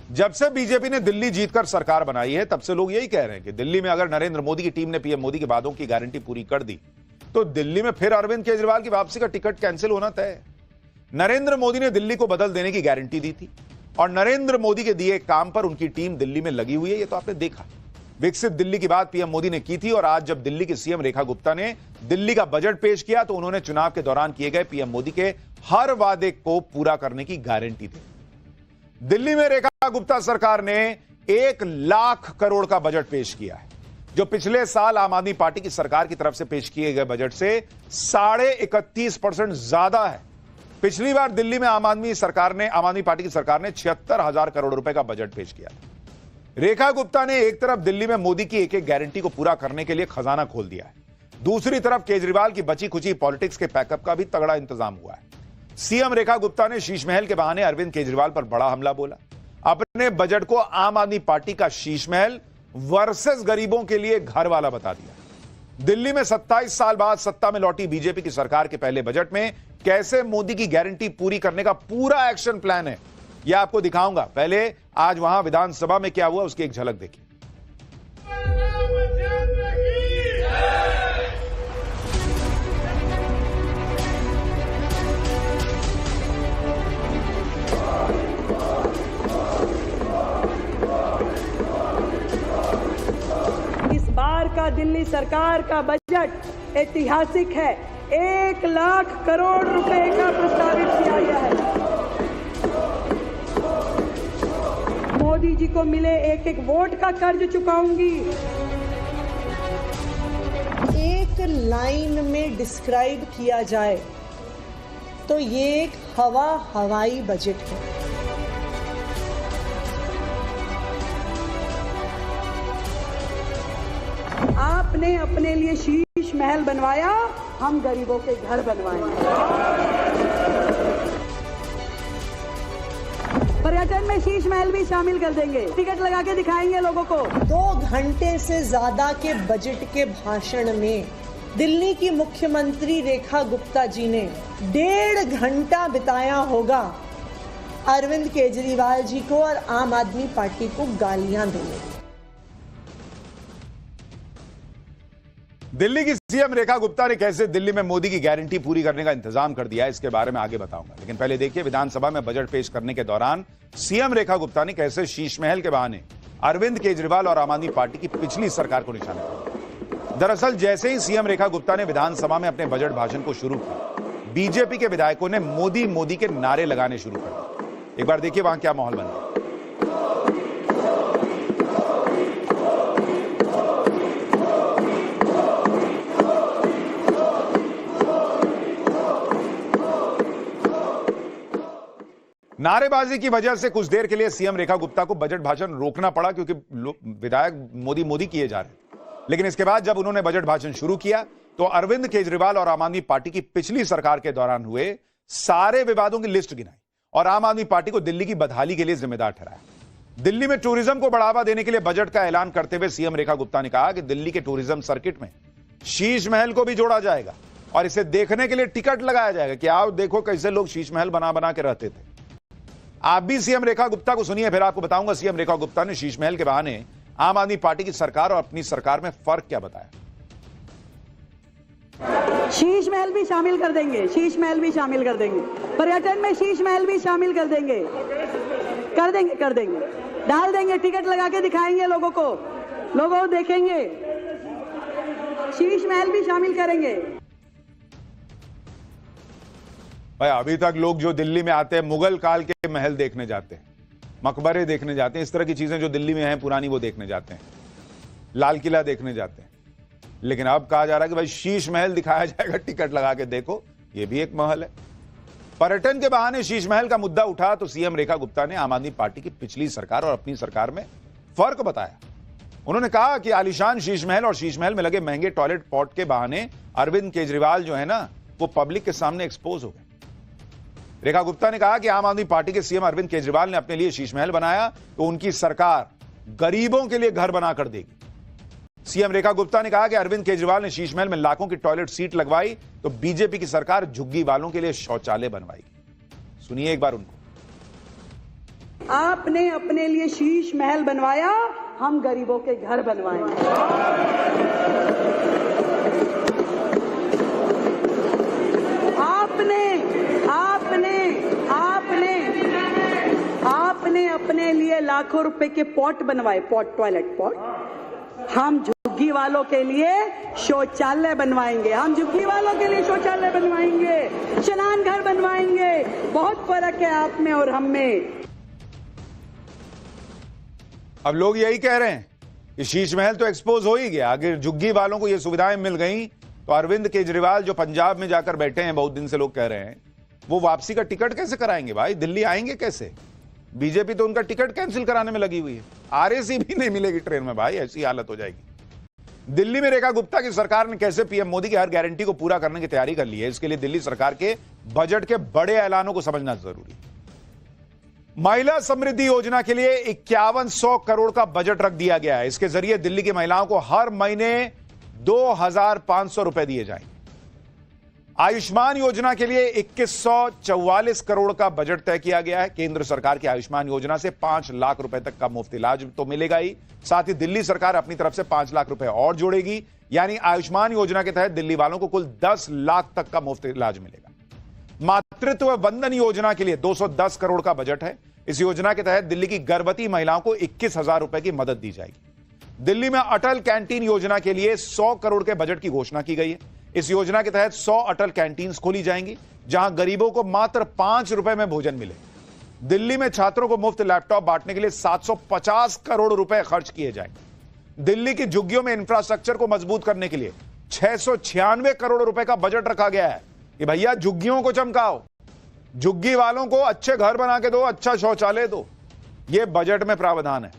जब से बीजेपी ने दिल्ली जीतकर सरकार बनाई है तब से लोग यही कह रहे हैं कि दिल्ली में अगर नरेंद्र मोदी की टीम ने पीएम मोदी के वादों की गारंटी पूरी कर दी तो दिल्ली में फिर अरविंद केजरीवाल की वापसी का टिकट कैंसिल होना तय है। नरेंद्र मोदी ने दिल्ली को बदल देने की गारंटी दी थी और नरेंद्र मोदी के दिए काम पर उनकी टीम दिल्ली में लगी हुई है। ये तो आपने देखा। विकसित दिल्ली की बात पीएम मोदी ने की थी और आज जब दिल्ली की सीएम रेखा गुप्ता ने दिल्ली का बजट पेश किया तो उन्होंने चुनाव के दौरान किए गए पीएम मोदी के हर वादे को पूरा करने की गारंटी दी। दिल्ली में रेखा गुप्ता सरकार ने 1 लाख करोड़ का बजट पेश किया है, जो पिछले साल आम आदमी पार्टी की सरकार की तरफ से पेश किए गए बजट से 31.5% ज्यादा है। पिछली बार दिल्ली में आम आदमी पार्टी की सरकार ने 76,000 करोड़ रुपए का बजट पेश किया। रेखा गुप्ता ने एक तरफ दिल्ली में मोदी की एक एक गारंटी को पूरा करने के लिए खजाना खोल दिया है, दूसरी तरफ केजरीवाल की बची खुची पॉलिटिक्स के पैकअप का भी तगड़ा इंतजाम हुआ है। सीएम रेखा गुप्ता ने शीश महल के बहाने अरविंद केजरीवाल पर बड़ा हमला बोला। अपने बजट को आम आदमी पार्टी का शीश महल वर्सेस गरीबों के लिए घर वाला बता दिया। दिल्ली में 27 साल बाद सत्ता में लौटी बीजेपी की सरकार के पहले बजट में कैसे मोदी की गारंटी पूरी करने का पूरा एक्शन प्लान है, यह आपको दिखाऊंगा। पहले आज वहां विधानसभा में क्या हुआ उसकी एक झलक देखिए। का दिल्ली सरकार का बजट ऐतिहासिक है। 1 लाख करोड़ रुपए का प्रस्तावित किया गया है। मोदी जी को मिले एक एक वोट का कर्ज चुकाऊंगी। एक लाइन में डिस्क्राइब किया जाए तो ये एक हवाई बजट है। आपने अपने लिए शीश महल बनवाया, हम गरीबों के घर बनवाएंगे। पर्यटन में शीश महल भी शामिल कर देंगे, टिकट लगा के दिखाएंगे लोगों को। 2 घंटे से ज्यादा के बजट के भाषण में दिल्ली की मुख्यमंत्री रेखा गुप्ता जी ने 1.5 घंटा बिताया होगा अरविंद केजरीवाल जी को और आम आदमी पार्टी को गालियां देने। दिल्ली की सीएम रेखा गुप्ता ने कैसे दिल्ली में मोदी की गारंटी पूरी करने का इंतजाम कर दिया, इसके बारे में आगे बताऊंगा। लेकिन पहले देखिए विधानसभा में बजट पेश करने के दौरान सीएम रेखा गुप्ता ने कैसे शीश महल के बहाने अरविंद केजरीवाल और आम आदमी पार्टी की पिछली सरकार को निशाना बनाया। दरअसल जैसे ही सीएम रेखा गुप्ता ने विधानसभा में अपने बजट भाषण को शुरू किया, बीजेपी के विधायकों ने मोदी मोदी के नारे लगाने शुरू कर दिए। एक बार देखिए वहां क्या माहौल बन गया। नारेबाजी की वजह से कुछ देर के लिए सीएम रेखा गुप्ता को बजट भाषण रोकना पड़ा, क्योंकि विधायक मोदी मोदी किए जा रहे। लेकिन इसके बाद जब उन्होंने बजट भाषण शुरू किया तो अरविंद केजरीवाल और आम आदमी पार्टी की पिछली सरकार के दौरान हुए सारे विवादों की लिस्ट गिनाई और आम आदमी पार्टी को दिल्ली की बदहाली के लिए जिम्मेदार ठहराया। दिल्ली में टूरिज्म को बढ़ावा देने के लिए बजट का ऐलान करते हुए सीएम रेखा गुप्ता ने कहा कि दिल्ली के टूरिज्म सर्किट में शीश महल को भी जोड़ा जाएगा और इसे देखने के लिए टिकट लगाया जाएगा कि आओ देखो कैसे लोग शीश महल बना बना के रहते थे। आप भी सीएम रेखा गुप्ता को सुनिए, फिर आपको बताऊंगा सीएम रेखा गुप्ता ने शीश महल के बहाने आम आदमी पार्टी की सरकार और अपनी सरकार में फर्क क्या बताया। शीश महल भी शामिल कर देंगे, शीश महल भी शामिल कर देंगे, पर्यटन में शीश महल भी शामिल कर देंगे, कर देंगे, डाल देंगे, टिकट लगा के दिखाएंगे लोगों को, लोग देखेंगे, शीश महल भी शामिल करेंगे। भाई अभी तक लोग जो दिल्ली में आते हैं मुगल काल के महल देखने जाते हैं, मकबरे देखने जाते हैं, इस तरह की चीजें जो दिल्ली में हैं पुरानी वो देखने जाते हैं, लाल किला देखने जाते हैं। लेकिन अब कहा जा रहा है कि भाई शीश महल दिखाया जाएगा, टिकट लगा के देखो, ये भी एक महल है। पर्यटन के बहाने शीश महल का मुद्दा उठा तो सीएम रेखा गुप्ता ने आम आदमी पार्टी की पिछली सरकार और अपनी सरकार में फर्क बताया। उन्होंने कहा कि आलीशान शीश महल और शीश महल में लगे महंगे टॉयलेट पॉट के बहाने अरविंद केजरीवाल जो है ना वो पब्लिक के सामने एक्सपोज हो गए। रेखा गुप्ता ने कहा कि आम आदमी पार्टी के सीएम अरविंद केजरीवाल ने अपने लिए शीश महल बनाया तो उनकी सरकार गरीबों के लिए घर बनाकर देगी। सीएम रेखा गुप्ता ने कहा कि अरविंद केजरीवाल ने शीश महल में लाखों की टॉयलेट सीट लगवाई तो बीजेपी की सरकार झुग्गी वालों के लिए शौचालय बनवाएगी। सुनिए एक बार उनको। आपने अपने लिए शीश महल बनवाया, हम गरीबों के घर बनवाएंगे। आपने अपने लिए लाखों रुपए के पॉट बनवाए, पॉट, टॉयलेट पॉट। हम झुग्गी वालों के लिए शौचालय बनवाएंगे, हम झुग्गी वालों के लिए शौचालय बनवाएंगे, स्नान घर बनवाएंगे। बहुत फर्क है आप में और हम में। अब लोग यही कह रहे हैं कि शीश महल तो एक्सपोज हो ही गया, अगर झुग्गी वालों को ये सुविधाएं मिल गई तो अरविंद केजरीवाल जो पंजाब में जाकर बैठे हैं, बहुत दिन से लोग कह रहे हैं, वो वापसी का टिकट कैसे कराएंगे भाई? दिल्ली आएंगे कैसे? बीजेपी तो उनका टिकट कैंसिल कराने में लगी हुई है। आरएसी भी नहीं मिलेगी ट्रेन में भाई, ऐसी हालत हो जाएगी। दिल्ली में रेखा गुप्ता की सरकार ने कैसे पीएम मोदी की हर गारंटी को पूरा करने की तैयारी कर ली है, इसके लिए दिल्ली सरकार के बजट के बड़े ऐलानों को समझना जरूरी है। महिला समृद्धि योजना के लिए 5100 करोड़ का बजट रख दिया गया है। इसके जरिए दिल्ली की महिलाओं को हर महीने 2500 रुपए दिए जाएंगे। आयुष्मान योजना के लिए 2144 करोड़ का बजट तय किया गया है। केंद्र सरकार की आयुष्मान योजना से 5 लाख रुपए तक का मुफ्त इलाज तो मिलेगा ही, साथ ही दिल्ली सरकार अपनी तरफ से 5 लाख रुपए और जोड़ेगी, यानी आयुष्मान योजना के तहत दिल्ली वालों को कुल 10 लाख तक का मुफ्त इलाज मिलेगा। मातृत्व वंदन योजना के लिए 210 करोड़ का बजट है। इस योजना के तहत दिल्ली की गर्भवती महिलाओं को 21,000 रुपए की मदद दी जाएगी। दिल्ली में अटल कैंटीन योजना के लिए 100 करोड़ के बजट की घोषणा की गई है। इस योजना के तहत 100 अटल कैंटीन खोली जाएंगी, जहां गरीबों को मात्र 5 रुपए में भोजन मिले। दिल्ली में छात्रों को मुफ्त लैपटॉप बांटने के लिए 750 करोड़ रुपए खर्च किए जाएंगे। दिल्ली की झुग्गियों में इंफ्रास्ट्रक्चर को मजबूत करने के लिए 696 करोड़ रुपए का बजट रखा गया है कि भैया झुग्गियों को चमकाओ, झुग्गी वालों को अच्छे घर बना के दो, अच्छा शौचालय दो। यह बजट में प्रावधान है।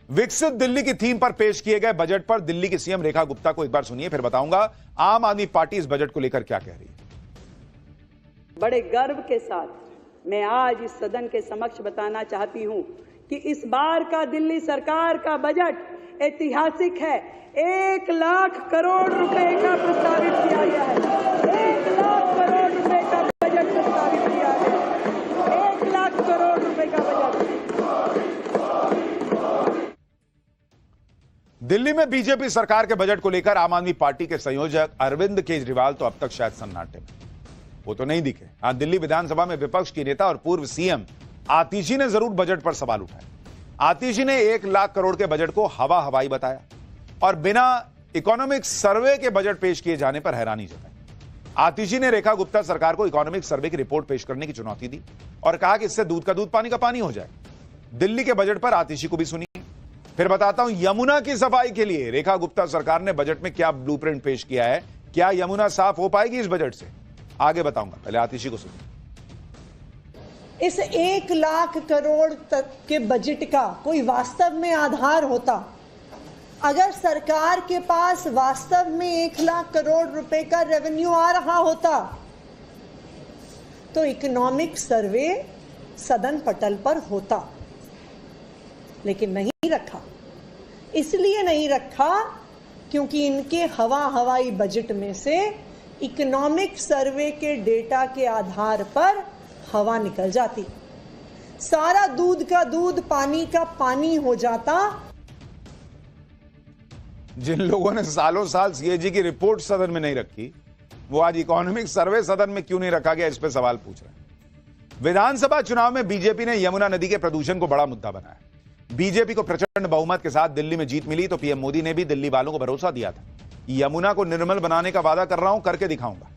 विकसित दिल्ली की थीम पर पेश किए गए बजट पर दिल्ली की सीएम रेखा गुप्ता को एक बार सुनिए, फिर बताऊंगा आम आदमी पार्टी इस बजट को लेकर क्या कह रही है। बड़े गर्व के साथ मैं आज इस सदन के समक्ष बताना चाहती हूं कि इस बार का दिल्ली सरकार का बजट ऐतिहासिक है। 1 लाख करोड़ रुपए का प्रस्तावित किया गया है। 1 लाख करोड़ रुपए का बजट प्रस्तावित किया गया है। 1 लाख करोड़ रुपए का बजट। दिल्ली में बीजेपी सरकार के बजट को लेकर आम आदमी पार्टी के संयोजक अरविंद केजरीवाल तो अब तक शायद सन्नाटे में, वो तो नहीं दिखे। हां, दिल्ली विधानसभा में विपक्ष की नेता और पूर्व सीएम आतिशी ने जरूर बजट पर सवाल उठाए। आतिशी ने 1 लाख करोड़ के बजट को हवा हवाई बताया और बिना इकोनॉमिक सर्वे के बजट पेश किए जाने पर हैरानी जताई। आतिशी ने रेखा गुप्ता सरकार को इकोनॉमिक सर्वे की रिपोर्ट पेश करने की चुनौती दी और कहा कि इससे दूध का दूध पानी का पानी हो जाए। दिल्ली के बजट पर आतिशी को भी सुनिए, फिर बताता हूं यमुना की सफाई के लिए रेखा गुप्ता सरकार ने बजट में क्या ब्लूप्रिंट पेश किया है। क्या यमुना साफ हो पाएगी इस बजट से, आगे बताऊंगा, पहले आतिशी को सुनिए। इस 1 लाख करोड़ तक के बजट का कोई वास्तव में आधार होता, अगर सरकार के पास वास्तव में 1 लाख करोड़ रुपए का रेवेन्यू आ रहा होता तो इकोनॉमिक सर्वे सदन पटल पर होता, लेकिन नहीं रखा। इसलिए नहीं रखा क्योंकि इनके हवा हवाई बजट में से इकोनॉमिक सर्वे के डेटा के आधार पर हवा निकल जाती, सारा दूध का दूध पानी का पानी हो जाता। जिन लोगों ने सालों साल सीएजी की रिपोर्ट सदन में नहीं रखी, वो आज इकोनॉमिक सर्वे सदन में क्यों नहीं रखा गया, इस पे सवाल पूछ रहे हैं। विधानसभा चुनाव में बीजेपी ने यमुना नदी के प्रदूषण को बड़ा मुद्दा बनाया। बीजेपी को प्रचंड बहुमत के साथ दिल्ली में जीत मिली तो पीएम मोदी ने भी दिल्ली वालों को भरोसा दिया था, यमुना को निर्मल बनाने का वादा कर रहा हूं, करके दिखाऊंगा।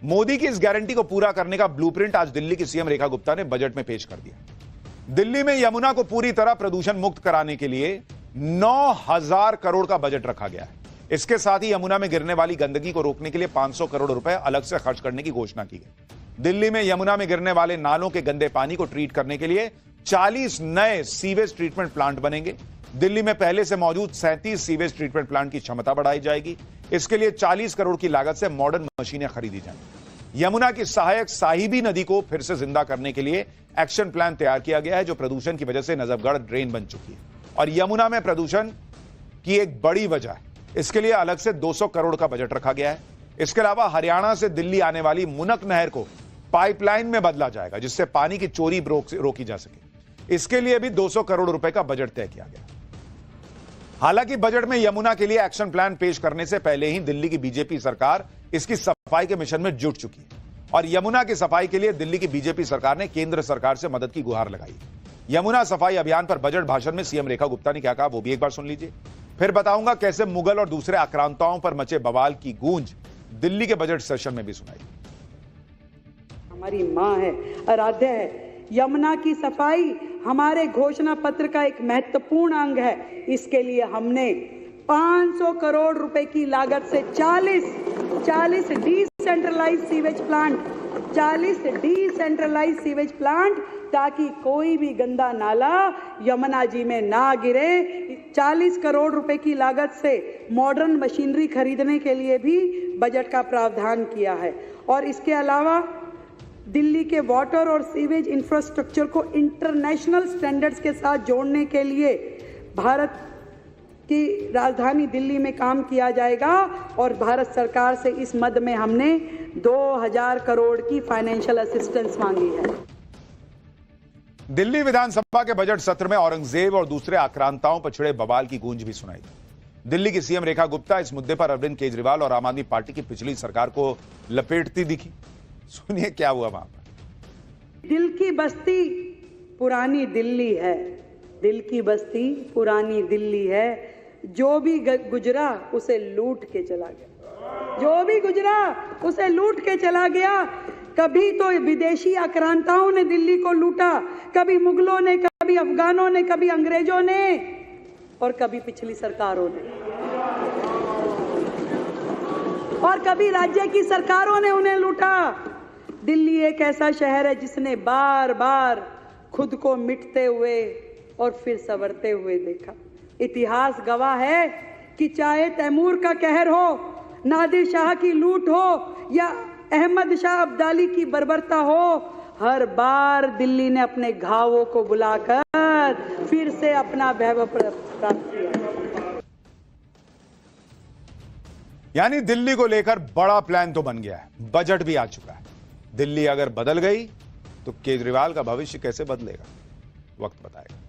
मोदी की इस गारंटी को पूरा करने का ब्लूप्रिंट आज दिल्ली की सीएम रेखा गुप्ता ने बजट में पेश कर दिया। दिल्ली में यमुना को पूरी तरह प्रदूषण मुक्त कराने के लिए 9000 करोड़ का बजट रखा गया है। इसके साथ ही यमुना में गिरने वाली गंदगी को रोकने के लिए 500 करोड़ रुपए अलग से खर्च करने की घोषणा की गई। दिल्ली में यमुना में गिरने वाले नालों के गंदे पानी को ट्रीट करने के लिए 40 नए सीवेज ट्रीटमेंट प्लांट बनेंगे। दिल्ली में पहले से मौजूद 37 सीवेज ट्रीटमेंट प्लांट की क्षमता बढ़ाई जाएगी। इसके लिए 40 करोड़ की लागत से मॉडर्न मशीनें खरीदी जाएंगी। यमुना की सहायक साहिबी नदी को फिर से जिंदा करने के लिए एक्शन प्लान तैयार किया गया है, जो प्रदूषण की वजह से नजफगढ़ ड्रेन बन चुकी है और यमुना में प्रदूषण की एक बड़ी वजह है। इसके लिए अलग से 200 करोड़ का बजट रखा गया है। इसके अलावा हरियाणा से दिल्ली आने वाली मुनक नहर को पाइपलाइन में बदला जाएगा, जिससे पानी की चोरी रोकी जा सके। इसके लिए भी 200 करोड़ रुपए का बजट तय किया गया। हालांकि बजट में यमुना के लिए एक्शन प्लान पेश करने से पहले ही दिल्ली की बीजेपी सरकार इसकी सफाई के मिशन में जुट चुकी है और यमुना की सफाई के लिए दिल्ली की बीजेपी सरकार ने केंद्र सरकार से मदद की गुहार लगाई। यमुना सफाई अभियान पर बजट भाषण में सीएम रेखा गुप्ता ने क्या कहा, वो भी एक बार सुन लीजिए। फिर बताऊंगा कैसे मुगल और दूसरे आक्रांताओं पर मचे बवाल की गूंज दिल्ली के बजट सेशन में भी सुनाई। हमारी मां है, आराध्य है। यमुना की सफाई हमारे घोषणा पत्र का एक महत्वपूर्ण अंग है। इसके लिए हमने 500 करोड़ रुपए की लागत से 40 डिसेंट्रलाइज्ड सीवेज प्लांट ताकि कोई भी गंदा नाला यमुना जी में ना गिरे। 40 करोड़ रुपए की लागत से मॉडर्न मशीनरी खरीदने के लिए भी बजट का प्रावधान किया है और इसके अलावा दिल्ली के वाटर और सीवेज इंफ्रास्ट्रक्चर को इंटरनेशनल स्टैंडर्ड्स के साथ जोड़ने के लिए भारत की राजधानी दिल्ली में काम किया जाएगा और भारत सरकार से इस मद में हमने 2000 करोड़ की फाइनेंशियल असिस्टेंस मांगी है। दिल्ली विधानसभा के बजट सत्र में औरंगजेब और दूसरे आक्रांताओं पर छिड़े बवाल की गूंज भी सुनाई। दिल्ली की सीएम रेखा गुप्ता इस मुद्दे पर अरविंद केजरीवाल और आम आदमी पार्टी की पिछली सरकार को लपेटती दिखी। सुनिए क्या हुआ वहां पर। दिल की बस्ती पुरानी दिल्ली है, दिल की बस्ती पुरानी दिल्ली है। जो भी गुजरा उसे लूट के चला गया, जो भी गुजरा उसे लूट के चला गया। कभी तो विदेशी आक्रांताओं ने दिल्ली को लूटा, कभी मुगलों ने, कभी अफगानों ने, कभी अंग्रेजों ने और कभी पिछली सरकारों ने और कभी राज्य की सरकारों ने उन्हें लूटा। दिल्ली एक ऐसा शहर है जिसने बार बार खुद को मिटते हुए और फिर संवरते हुए देखा। इतिहास गवाह है कि चाहे तैमूर का कहर हो, नादिर शाह की लूट हो या अहमद शाह अब्दाली की बर्बरता हो, हर बार दिल्ली ने अपने घावों को बुलाकर फिर से अपना वैभव प्राप्त किया। यानी दिल्ली को लेकर बड़ा प्लान तो बन गया है, बजट भी आ चुका है। दिल्ली अगर बदल गई तो केजरीवाल का भविष्य कैसे बदलेगा, वक्त बताएगा।